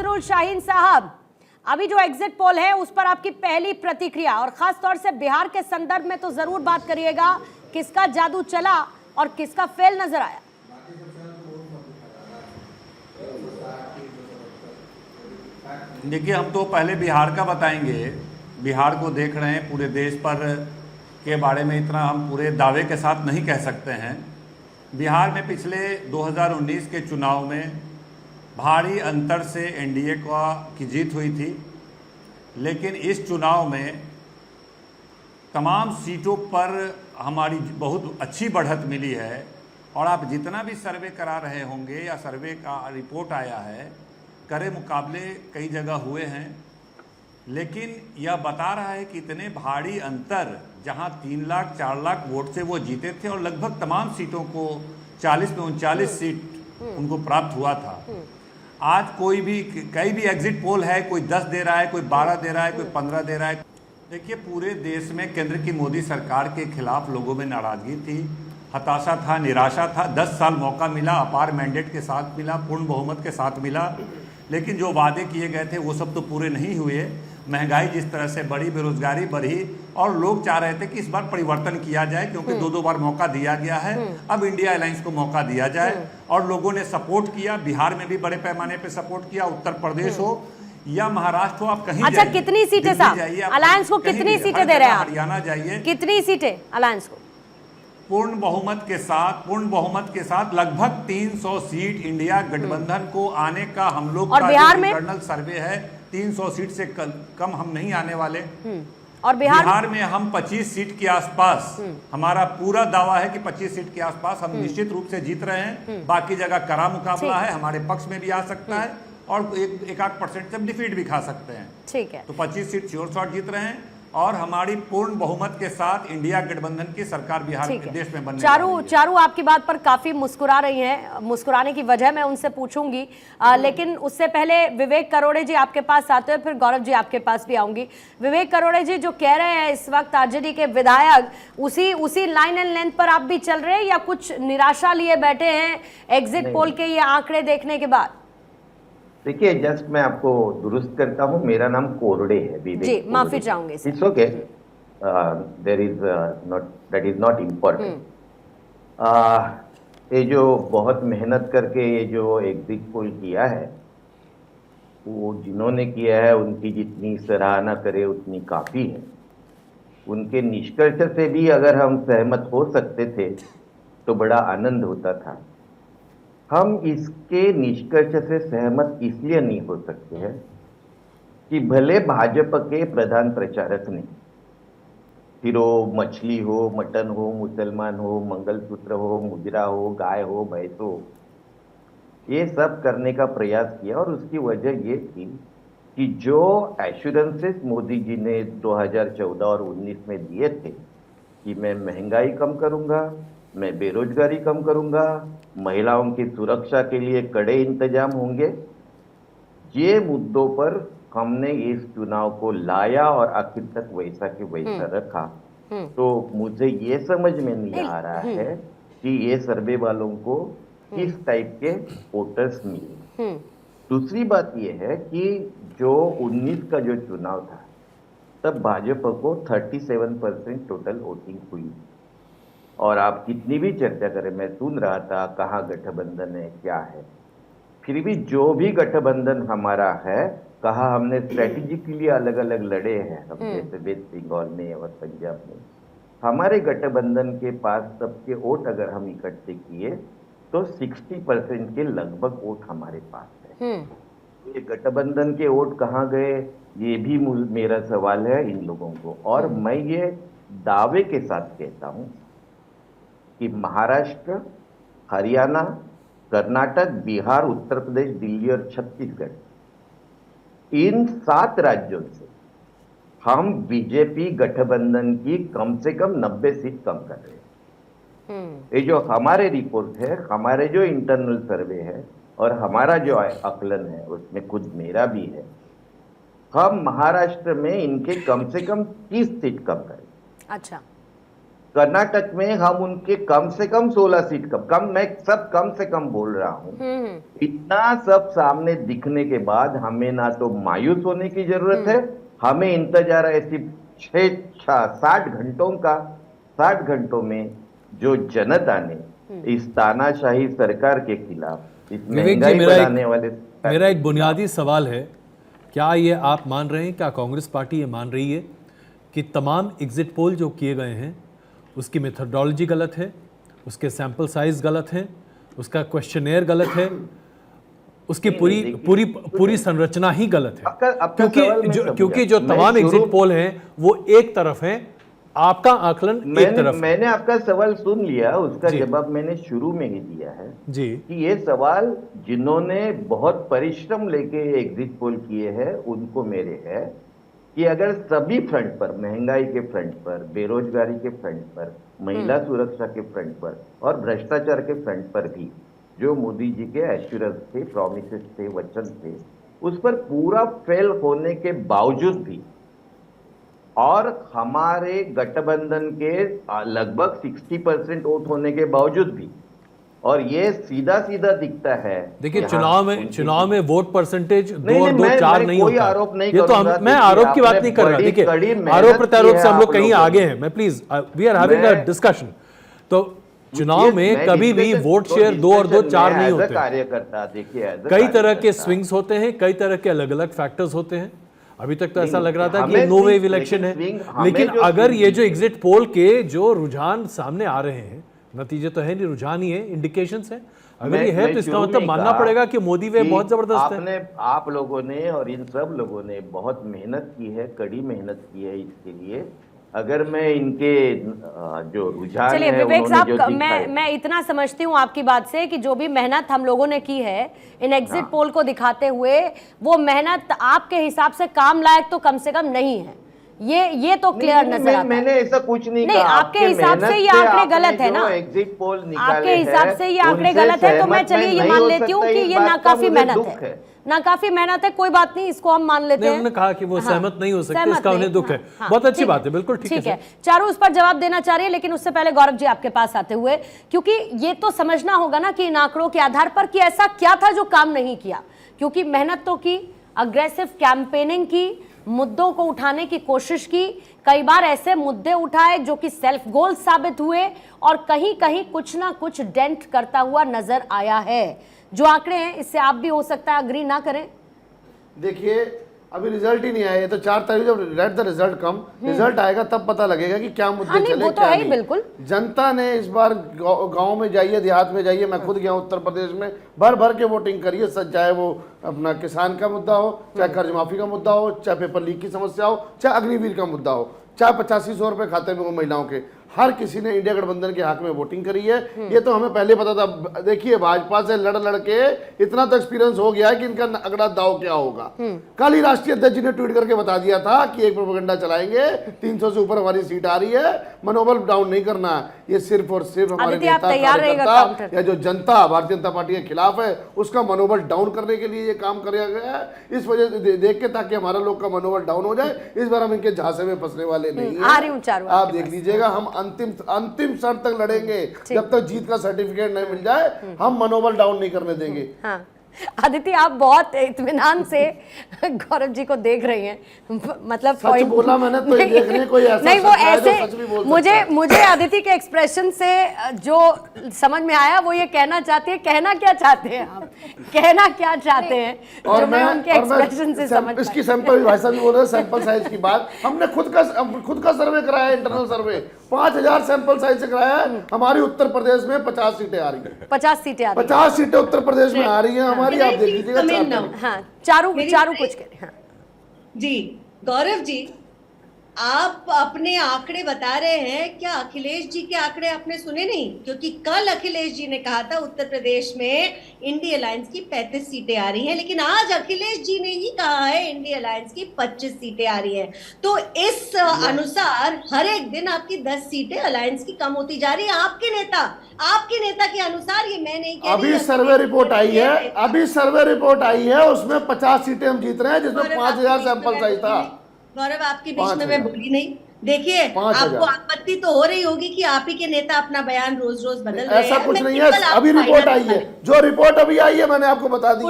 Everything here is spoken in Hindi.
अख्तरुल शाहीन साहब, अभी जो एग्जिट पोल है उस पर आपकी पहली प्रतिक्रिया, और खास तौर से बिहार के संदर्भ में तो जरूर बात करिएगा, किसका जादू चला और किसका फेल नजर आया? देखिए, हम तो पहले बिहार का बताएंगे। बिहार को देख रहे हैं, पूरे देश पर के बारे में इतना हम पूरे दावे के साथ नहीं कह सकते हैं। बिहार में पिछले 2019 के चुनाव में भारी अंतर से एनडीए की जीत हुई थी, लेकिन इस चुनाव में तमाम सीटों पर हमारी बहुत अच्छी बढ़त मिली है। और आप जितना भी सर्वे करा रहे होंगे या सर्वे का रिपोर्ट आया है, करे मुकाबले कई जगह हुए हैं, लेकिन यह बता रहा है कि इतने भारी अंतर, जहां 3 लाख 4 लाख वोट से वो जीते थे और लगभग तमाम सीटों को 40 में 39 सीट उनको प्राप्त हुआ था। आज कई भी एग्जिट पोल है, कोई 10 दे रहा है, कोई 12 दे रहा है, कोई 15 दे रहा है। देखिए, पूरे देश में केंद्र की मोदी सरकार के खिलाफ लोगों में नाराजगी थी, हताशा था, निराशा था। 10 साल मौका मिला, अपार मैंडेट के साथ मिला, पूर्ण बहुमत के साथ मिला, लेकिन जो वादे किए गए थे वो सब तो पूरे नहीं हुए। महंगाई जिस तरह से बढ़ी, बेरोजगारी बढ़ी, और लोग चाह रहे थे कि इस बार परिवर्तन किया जाए, क्योंकि 2 बार मौका दिया गया है, अब इंडिया अलायंस को मौका दिया जाए। और लोगों ने सपोर्ट किया, बिहार में भी बड़े पैमाने पे सपोर्ट किया, उत्तर प्रदेश हो या महाराष्ट्र हो, आप कहीं अच्छा, कितनी सीटें साहब अलायंस को, कितनी सीटें दे रहे हैं? हरियाणा जाइए, कितनी सीटें अलायंस को? पूर्ण बहुमत के साथ लगभग 300 सीट इंडिया गठबंधन को आने का हम लोग और का बिहार में इंटरनल सर्वे है, 300 सीट से कम हम नहीं आने वाले। और बिहार में हम 25 सीट के आसपास, हमारा पूरा दावा है कि 25 सीट के आसपास हम निश्चित रूप से जीत रहे हैं। बाकी जगह कड़ा मुकाबला है, हमारे पक्ष में भी आ सकता है और एक आध % से हम डिफीट भी खा सकते हैं। ठीक है, तो 25 सीट श्योर शॉट जीत रहे हैं और हमारी पूर्ण बहुमत के साथ इंडिया गठबंधन की सरकार बिहार के देश में बनने वाली है। चारू आपकी बात पर काफी मुस्कुरा रही हैं, मुस्कुराने की वजह मैं उनसे पूछूंगी, लेकिन उससे पहले विवेक करोड़े जी आपके पास आते हैं, फिर गौरव जी आपके पास भी आऊंगी। विवेक करोड़े जी, जो कह रहे हैं इस वक्त आरजेडी के विधायक, उसी लाइन एंड लेंथ पर आप भी चल रहे हैं या कुछ निराशा लिए बैठे हैं एग्जिट पोल के ये आंकड़े देखने के बाद? देखिए, जस्ट मैं आपको दुरुस्त करता हूँ, मेरा नाम कोरडे है, विवेक जी, माफी चाहूंगी। It's okay, that is not important. ये जो बहुत मेहनत करके ये जो एग्जिट पोल किया है, वो जिन्होंने किया है उनकी जितनी सराहना करे उतनी काफी है। उनके निष्कर्ष से भी अगर हम सहमत हो सकते थे तो बड़ा आनंद होता था। हम इसके निष्कर्ष से सहमत इसलिए नहीं हो सकते हैं कि भले भाजपा के प्रधान प्रचारक ने, फिर वो मछली हो, मटन हो, मुसलमान हो, मंगलसूत्र हो, मुजरा हो, गाय हो, भैंस हो, ये सब करने का प्रयास किया। और उसकी वजह ये थी कि जो एश्योरेंसेस मोदी जी ने 2014 और 19 में दिए थे कि मैं महंगाई कम करूंगा, मैं बेरोजगारी कम करूंगा, महिलाओं की सुरक्षा के लिए कड़े इंतजाम होंगे, ये मुद्दों पर हमने इस चुनाव को लाया और आखिर तक वैसा के वैसा रखा। तो मुझे ये समझ में नहीं आ रहा है कि ये सर्वे वालों को किस टाइप के वोटर्स मिले। दूसरी बात ये है कि जो 19 का जो चुनाव था, तब भाजपा को 37% टोटल वोटिंग हुई। और आप कितनी भी चर्चा करें, मैं सुन रहा था कहाँ गठबंधन है, क्या है, फिर भी जो भी गठबंधन हमारा है, कहा हमने स्ट्रेटेजिकली अलग अलग लड़े हैं, हम जैसे वेस्ट बंगाल में और पंजाब में, हमारे गठबंधन के पास सबके वोट अगर हम इकट्ठे किए तो 60% के लगभग वोट हमारे पास है। ये गठबंधन के वोट कहाँ गए, ये भी मेरा सवाल है इन लोगों को। और मैं ये दावे के साथ कहता हूं कि महाराष्ट्र, हरियाणा, कर्नाटक, बिहार, उत्तर प्रदेश, दिल्ली और छत्तीसगढ़, इन 7 राज्यों से हम बीजेपी गठबंधन की कम से कम 90 सीट कम कर रहे हैं। ये जो हमारे रिपोर्ट है, हमारे जो इंटरनल सर्वे है और हमारा जो आकलन है, उसमें खुद मेरा भी है, हम महाराष्ट्र में इनके कम से कम 30 सीट कम करें। अच्छा, कर्नाटक में हम उनके कम से कम 16 सीट कम, मैं सब कम से कम बोल रहा हूं। इतना सब सामने दिखने के बाद हमें ना तो मायूस होने की जरूरत है, हमें इंतजार है सिर्फ 60 घंटों में जो जनता ने इस तानाशाही सरकार के खिलाफ, इस विवेक जी, महंगाई बढ़ाने वाले मेरा एक बुनियादी सवाल है, क्या ये आप मान रहे हैं, क्या कांग्रेस पार्टी ये मान रही है कि तमाम एग्जिट पोल जो किए गए हैं उसकी मेथडोलॉजी गलत है, उसके सैंपल साइज गलत है, उसका क्वेश्चनेयर गलत है, उसकी पूरी संरचना ही गलत है? क्योंकि जो तमाम एग्जिट पोल हैं वो एक तरफ हैं, आपका आकलन एक तरफ। मैंने आपका सवाल सुन लिया, उसका जवाब मैंने शुरू में ही दिया है जी कि ये सवाल जिन्होंने बहुत परिश्रम लेके एग्जिट पोल किए हैं उनको मेरे है कि अगर सभी फ्रंट पर, महंगाई के फ्रंट पर, बेरोजगारी के फ्रंट पर, महिला सुरक्षा के फ्रंट पर और भ्रष्टाचार के फ्रंट पर भी जो मोदी जी के एश्योरेंस थे, प्रॉमिसेस थे, वचन थे, उस पर पूरा फेल होने के बावजूद भी और हमारे गठबंधन के लगभग 60% वोट होने के बावजूद भी, और ये सीधा सीधा दिखता है। देखिए, चुनाव में वोट परसेंटेज 2 और 2 4 नहीं कोई होता। आरोप नहीं ये तो मैं आरोप की बात नहीं कर रहा। देखिए, आरोप प्रत्यारोप से हम लोग कहीं आगे हैं। मैं please, we are having a discussion. तो चुनाव में कभी भी वोट शेयर 2 और 2 4 नहीं होते। कार्यकर्ता देखिए, कई तरह के स्विंग्स होते हैं, कई तरह के अलग अलग फैक्टर्स होते हैं। अभी तक तो ऐसा लग रहा था कि ये नो वेव इलेक्शन है, लेकिन अगर ये जो एग्जिट पोल के जो रुझान सामने आ रहे हैं, नतीजे तो है नहीं, रुझान ही है, इंडिकेशंस है, अगर ये है तो इसका मतलब मानना पड़ेगा कि मोदी वे बहुत जबरदस्त है। आप लोगों ने और इन सब लोगों ने बहुत मेहनत की है, कड़ी मेहनत की है इसके लिए। अगर मैं इनके जो रुझान, चलिए विवेक साहब, मैं इतना समझती हूँ आपकी बात से कि जो भी मेहनत हम लोगों ने की है इन एग्जिट पोल को दिखाते हुए, वो मेहनत आपके हिसाब से काम लायक तो कम से कम नहीं है। ये तो क्लियर नजर आता है। मैंने ऐसा कुछ नहीं कहा। आपके हिसाब से ये आंकड़े गलत है ना, एग्जिट पोल निकाले आपके हिसाब से ये आंकड़े गलत है, तो मैं चलिए ये मान लेती हूँ कि ये नाकाफी मेहनत है, नाकाफी मेहनत है, कोई बात नहीं, इसको हम मान लेते हैं। उन्होंने कहा कि वो सहमत नहीं हो सकते, इसका उन्हें दुख है। बहुत अच्छी बात है, बिल्कुल ठीक है। चारों उस पर जवाब देना चाह रही है, लेकिन उससे पहले गौरव जी आपके पास आते हुए, क्योंकि ये तो समझना होगा ना कि इन आंकड़ों के आधार पर कि ऐसा क्या था जो काम नहीं किया, क्योंकि मेहनत तो की, अग्रेसिव कैंपेनिंग की, मुद्दों को उठाने की कोशिश की, कई बार ऐसे मुद्दे उठाए जो कि सेल्फ गोल साबित हुए और कहीं कहीं कुछ ना कुछ डेंट करता हुआ नजर आया है। जो आंकड़े हैं इससे आप भी हो सकता है अग्री ना करें। देखिए, अभी रिजल्ट ही नहीं आया, तो 4 तारीख जब let the result come, result आएगा तब पता लगेगा कि क्या मुद्दे चले, वो तो है ही बिल्कुल। जनता ने इस बार गांव में जाइए, देहात में जाइए, मैं खुद गया उत्तर प्रदेश में, भर भर के वोटिंग करिए, चाहे वो अपना किसान का मुद्दा हो, चाहे कर्ज माफी का मुद्दा हो, चाहे पेपर लीक की समस्या हो, चाहे अग्निवीर का मुद्दा हो, चाहे 8500 रुपए खाते में हो महिलाओं के, हर किसी ने इंडिया गठबंधन के हक में वोटिंग करी है। ये तो हमें पहले पता था। देखिए, भाजपा से लड़ के इतना तो एक्सपीरियंस हो गया है कि इनका अगला दाव क्या होगा। कल ही राष्ट्रीय अध्यक्ष जी ने ट्वीट करके बता दिया था कि एक प्रोपेगेंडा चलाएंगे, 300 से ऊपर हमारी सीट आ रही है, मनोबल डाउन नहीं करना। ये सिर्फ और सिर्फ हमारे नेता कार्यकर्ता या जो जनता भारतीय जनता पार्टी के खिलाफ है उसका मनोबल डाउन करने के लिए ये काम किया गया है। इस वजह से देख के, ताकि हमारा लोग का मनोबल डाउन हो जाए। इस बार हम इनके झांसे में फंसने वाले नहीं है। आप देख लीजिएगा, हम अंतिम शर्त तक लड़ेंगे, जब तक जीत का सर्टिफिकेट नहीं मिल जाए हम मनोबल डाउन नहीं करने देंगे। हाँ। आदित्य, आप बहुत इत्मीनान से गौरव जी को देख रही हैं, मतलब सच बोला मैंने तो देखने कोई ऐसा नहीं, वो ऐसे मुझे आदित्य के एक्सप्रेशन से जो समझ में आया वो ये कहना चाहती है। कहना क्या चाहते हैं आप, कहना क्या चाहते हैं? और मैं उनके एक्सप्रेशन से समझ इसकी सैंपल, भाई साहब भी बोल रहे हैं सैंपल साइज की बात, हमने खुद का सर्वे कराया, इंटरनल सर्वे 5000 सैंपल साइज से कराया है। हमारी उत्तर प्रदेश में 50 सीटें आ रही है, 50 सीटें आ रही है, 50 सीटें उत्तर प्रदेश में आ रही है हमारी। आप देख लीजिएगा। हाँ, चारू कुछ करें। हाँ जी, गौरव जी, आप अपने आंकड़े बता रहे हैं, क्या अखिलेश जी के आंकड़े आपने सुने नहीं? क्योंकि कल अखिलेश जी ने कहा था उत्तर प्रदेश में इंडिया अलायंस की 35 सीटें आ रही हैं, लेकिन आज अखिलेश जी ने ही कहा है इंडिया अलायंस की 25 सीटें आ रही हैं। तो इस अनुसार हर एक दिन आपकी 10 सीटें अलायंस की कम होती जा रही है। आपके नेता के अनुसार, ये मैं नहीं कह रही, अभी सर्वे रिपोर्ट आई है, उसमें 50 सीटें हम जीत रहे हैं, जिसमें 5000 सैंपल साइज था। गौरव, आपके बीच में मैं बोली नहीं, देखिए 5,000। आपको आपत्ति तो हो रही होगी कि आप ही के नेता अपना बयान रोज रोज बदल रहे हैं। ऐसा कुछ मैं नहीं केवल है, आपको अभी रिपोर्ट फाइनल आई है, जो रिपोर्ट अभी आई है मैंने आपको बता दी है।